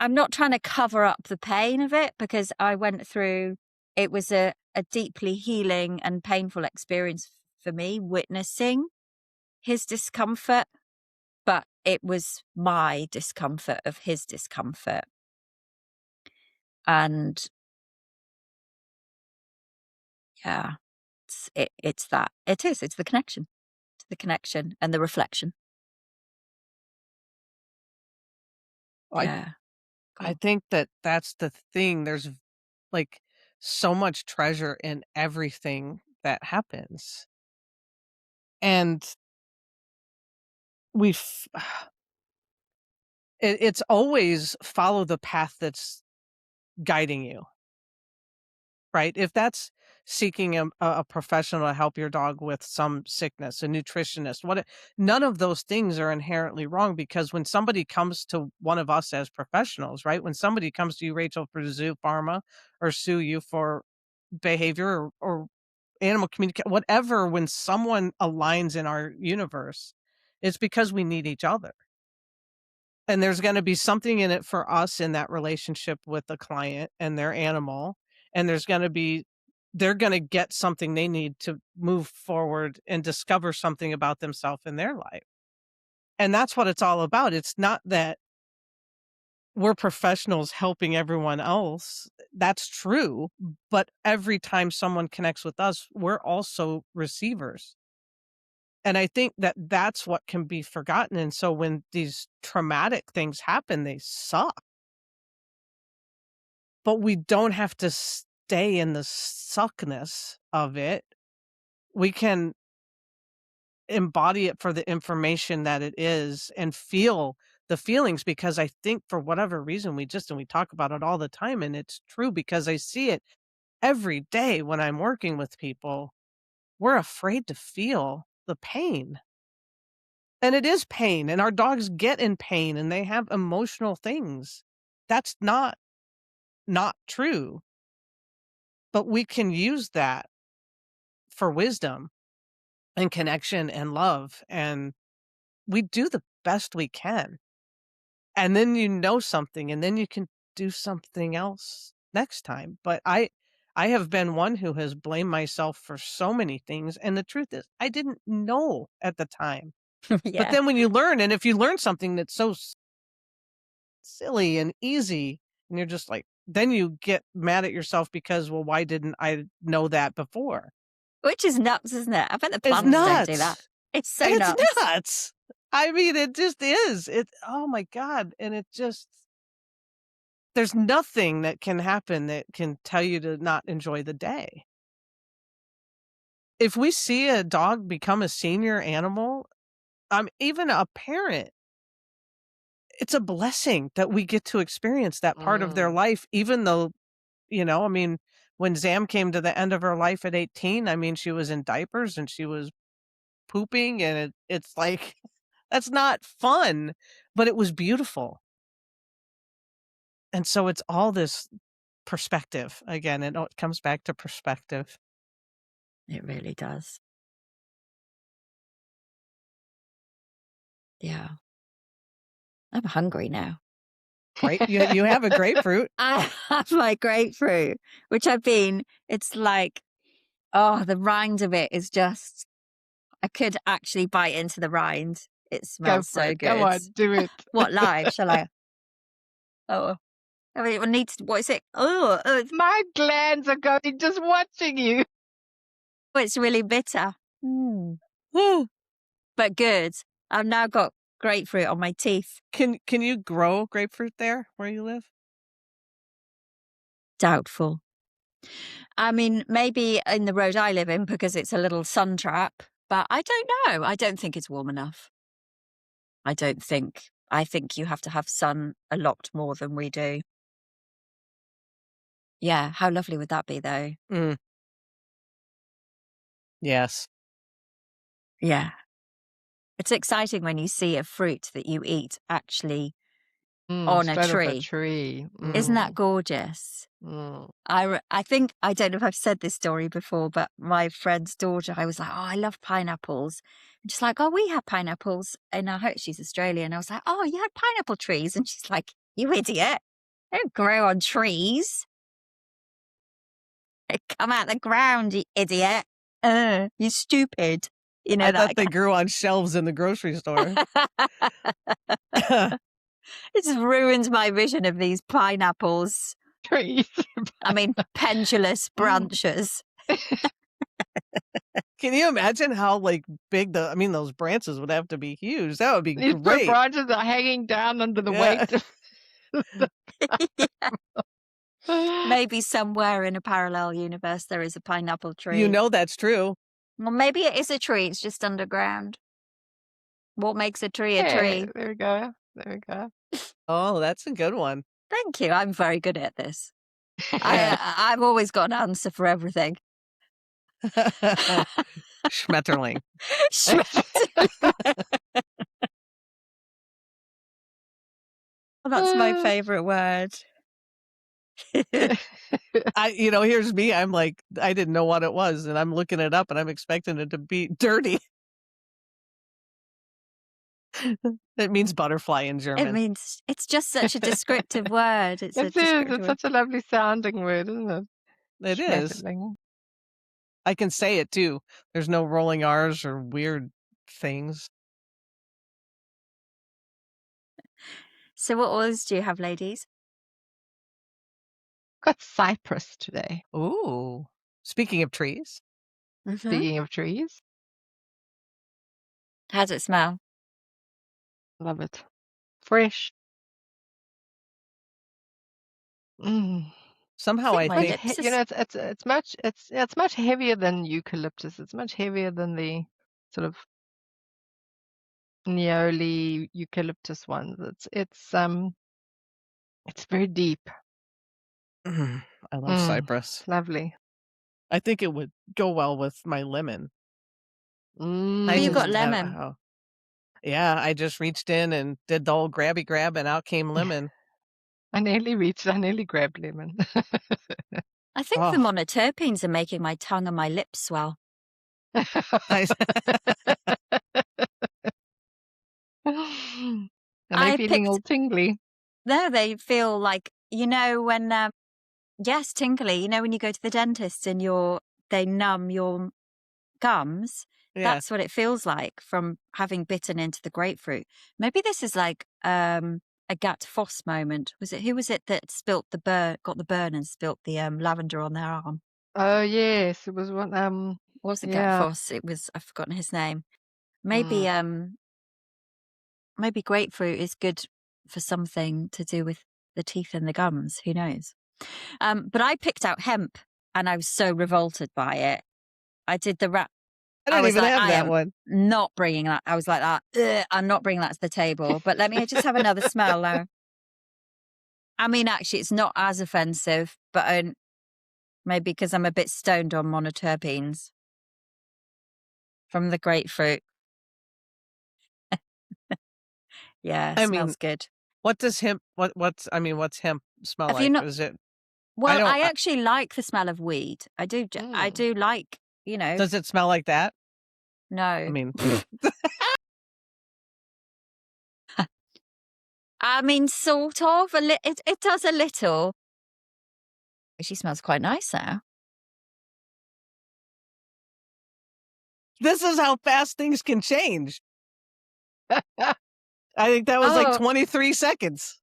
I'm not trying to cover up the pain of it because I went through it was a deeply healing and painful experience for me witnessing his discomfort, but it was my discomfort of his discomfort. And yeah, it's that. It's the connection. It's the connection and the reflection. I Yeah. I Cool. think that that's the thing. There's like so much treasure in everything that happens. And we've it's always follow the path that's guiding you, right? If that's seeking a professional to help your dog with some sickness, a nutritionist, none of those things are inherently wrong because when somebody comes to one of us as professionals, right? When somebody comes to you, Rachel, for zoo pharma or sue you for behavior or animal communicate, whatever, when someone aligns in our universe, it's because we need each other. And there's going to be something in it for us in that relationship with the client and their animal. and they're going to get something they need to move forward and discover something about themselves in their life. And that's what it's all about. It's not that we're professionals helping everyone else. That's true. But every time someone connects with us, we're also receivers. And I think that that's what can be forgotten. And so when these traumatic things happen, they suck. But we don't have to stay in the suckness of it. We can embody it for the information that it is and feel the feelings, because I think for whatever reason we talk about it all the time, and it's true because I see it every day when I'm working with people. We're afraid to feel the pain. And it is pain, and our dogs get in pain and they have emotional things. That's not true. But we can use that for wisdom and connection and love, and we do the best we can. And then you know something, and then you can do something else next time. But I have been one who has blamed myself for so many things, and the truth is I didn't know at the time. But Yeah. then when you learn, and if you learn something that's so silly and easy, and you're just like, then you get mad at yourself because, well, why didn't I know that before? Which is nuts, isn't it? I bet the It's plants don't do that. nuts. It's so It's nuts. nuts. I mean, it just is. Oh my God. And it just, there's nothing that can happen that can tell you to not enjoy the day. If we see a dog become a senior animal, even a parent, it's a blessing that we get to experience that part of their life, even though, when Zam came to the end of her life at 18, she was in diapers and she was pooping, and it's like, that's not fun, but it was beautiful. And so it's all this perspective. Again, it all comes back to perspective. It really does. Yeah. I'm hungry now. Great. You have a grapefruit. I have my grapefruit, which it's like, oh, the rind of it is just, I could actually bite into the rind. It Go smells for so it. Come good. on, do it. What, live? Shall I? Oh, it needs, what is it? Oh, My glands are going just watching you. it's really bitter. Woo. But good. I've now got grapefruit on my teeth. Can you grow grapefruit there where you live? Doubtful. Maybe in the road I live in because it's a little sun trap, but I don't know. I don't think it's warm enough. I think you have to have sun a lot more than we do. Yeah, how lovely would that be though? Yes. Yeah. It's exciting when you see a fruit that you eat actually on a Straight off a tree. tree. Isn't that gorgeous? I think, I don't know if I've said this story before, but my friend's daughter, I was like, oh, I love pineapples. And she's like, oh, we have pineapples in our house. She's Australian. I was like, oh, you had pineapple trees? And she's like, you idiot. They don't grow on trees. They come out the ground, you idiot. You stupid. You know, I thought they grew on shelves in the grocery store. It just ruins my vision of these pineapples. Trees. Pendulous branches. Can you imagine how big those branches would have to be huge? That would be These great. branches are hanging down under the weight. Maybe somewhere in a parallel universe there is a pineapple tree. You know that's true. Well, maybe it is a tree. It's just underground. What makes a tree a tree? There we go. There we go. Oh, that's a good one. Thank you. I'm very good at this. I've always got an answer for everything. Schmetterling. That's my favorite word. Here's me. I'm like, I didn't know what it was, and I'm looking it up, and I'm expecting it to be dirty. It means butterfly in German. It means, it's just such a descriptive word. It's It's such a lovely sounding word, isn't it? It is. Schmetterling. I can say it too. There's no rolling R's or weird things. So what oils do you have, ladies? Got cypress today. Ooh. Speaking of trees. Speaking of trees, How does it smell? love it. Fresh. Mm. I Somehow think I my It's think lips are... you know it's much heavier than eucalyptus. It's much heavier than the sort of neoli eucalyptus ones. It's very deep. I love cypress. It's lovely. I think it would go well with my lemon. I But you got just have lemon. yeah, I just reached in and did the old grabby grab and out came lemon. I nearly grabbed lemon. I think the Oh, monoterpenes are making my tongue and my lips swell. I, And they're I feeling picked... all tingly. No, they feel like, when... yes, tingly. You know when you go to the dentist and they numb your gums? yeah. That's what it feels like from having bitten into the grapefruit. Maybe this is like a Gat Foss moment. Who was it that got the burn and spilt the lavender on their arm? Oh yes, it was one. What was it Gat Yeah. Foss? I've forgotten his name. Maybe maybe grapefruit is good for something to do with the teeth and the gums. Who knows? But I picked out hemp, and I was so revolted by it. I did the wrap. I don't was even like, have I that am one. not bringing that. I was like that. I'm not bringing that to the table. But let me just have another smell now. I mean, actually, it's not as offensive, but maybe because I'm a bit stoned on monoterpenes from the grapefruit. Yeah, I smells mean, good. what does hemp what's hemp smell Have you like? not? Is it Well, don't I actually like the smell of weed. I do. I do like, does it smell like that? I no. mean, I mean, sort of. It does a little. She smells quite nice now. this is how fast things can change. I think that was like Oh. 23 seconds.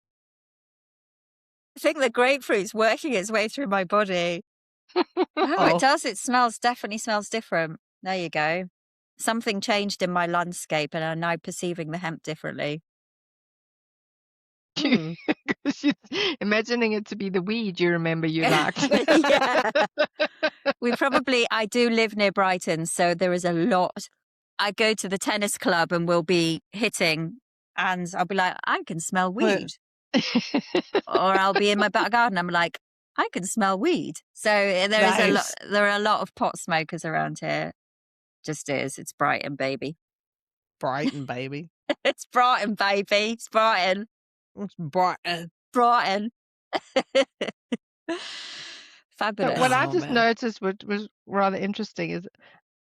I think the grapefruit's working its way through my body. Oh, it does. It definitely smells different. There you go. Something changed in my landscape and I'm now perceiving the hemp differently. Because she's imagining it to be the weed you remember you liked. Yeah. I do live near Brighton, so there is a lot. I go to the tennis club and we'll be hitting and I'll be like, I can smell weed. Or I'll be in my back garden. I'm like, I can smell weed. So there are a lot of pot smokers around here. Just is. It's Brighton, baby. Brighton, baby. It's Brighton, baby. It's Brighton. It's Brighton. Brighton. Fabulous. But what I just noticed, what was rather interesting, is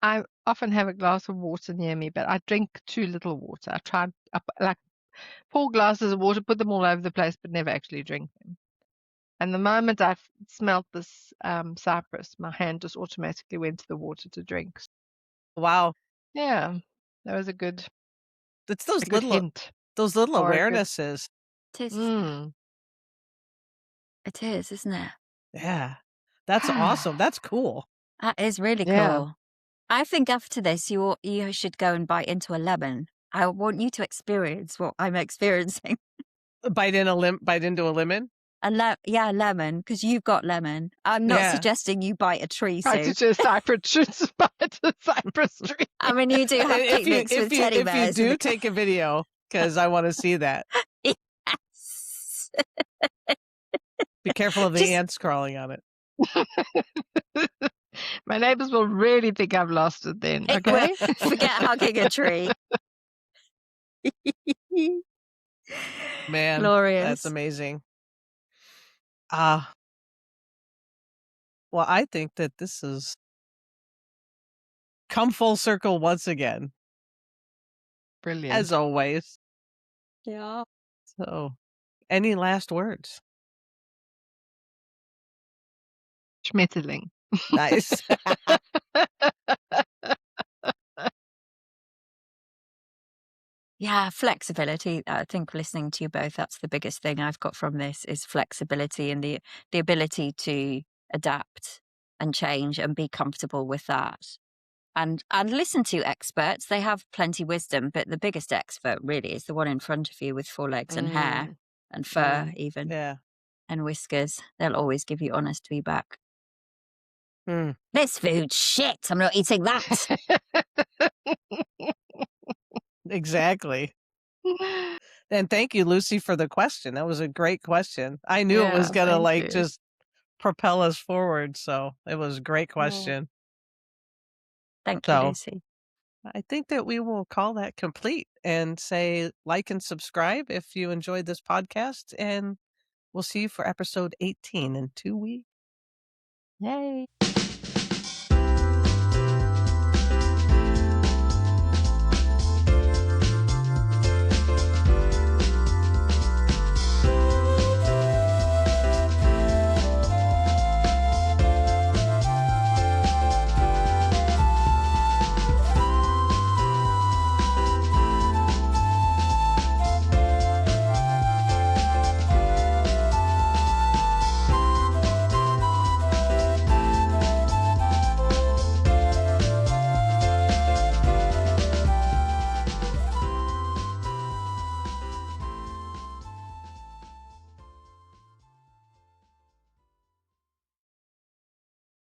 I often have a glass of water near me, but I drink too little water. I try like 4 glasses of water, put them all over the place, but never actually drink them. And the moment I smelt this cypress, my hand just automatically went to the water to drink. Wow. Yeah, that was a good. It's a good hint. those little Or a good- awarenesses. It is, isn't it? It is, isn't it? Yeah. That's awesome. That's cool. That is really Yeah. cool. I think after this, you should go and bite into a lemon. I want you to experience what I'm experiencing. Bite into a lemon? Yeah, lemon, because you've got lemon. I'm not suggesting you bite a tree, I Sue. just bite a cypress tree. I mean, you do have picnics with teddy bears. If you do, take a video, because I want to see that. Yes. Be careful of the ants crawling on it. My neighbors will really think I've lost it then, okay? Forget hugging a tree. Man, Glorious. that's amazing. Well, I think that this has come full circle once again, Brilliant. as always. Yeah. So, any last words? Schmetterling. Nice. Yeah, flexibility. I think listening to you both, that's the biggest thing I've got from this is flexibility and the ability to adapt and change and be comfortable with that. And listen to experts. They have plenty wisdom, but the biggest expert really is the one in front of you with 4 legs and hair and fur even Yeah. and whiskers. They'll always give you honest feedback. Mm. This food's shit. I'm not eating that. Exactly. And thank you, Lucy, for the question. That was a great question. I knew it was Yeah, gonna thank like you. just propel us forward. So it was a great Mm. question. Thank you, So Lucy. I think that we will call that complete and say like and subscribe if you enjoyed this podcast. And we'll see you for episode 18 in 2 weeks. Yay.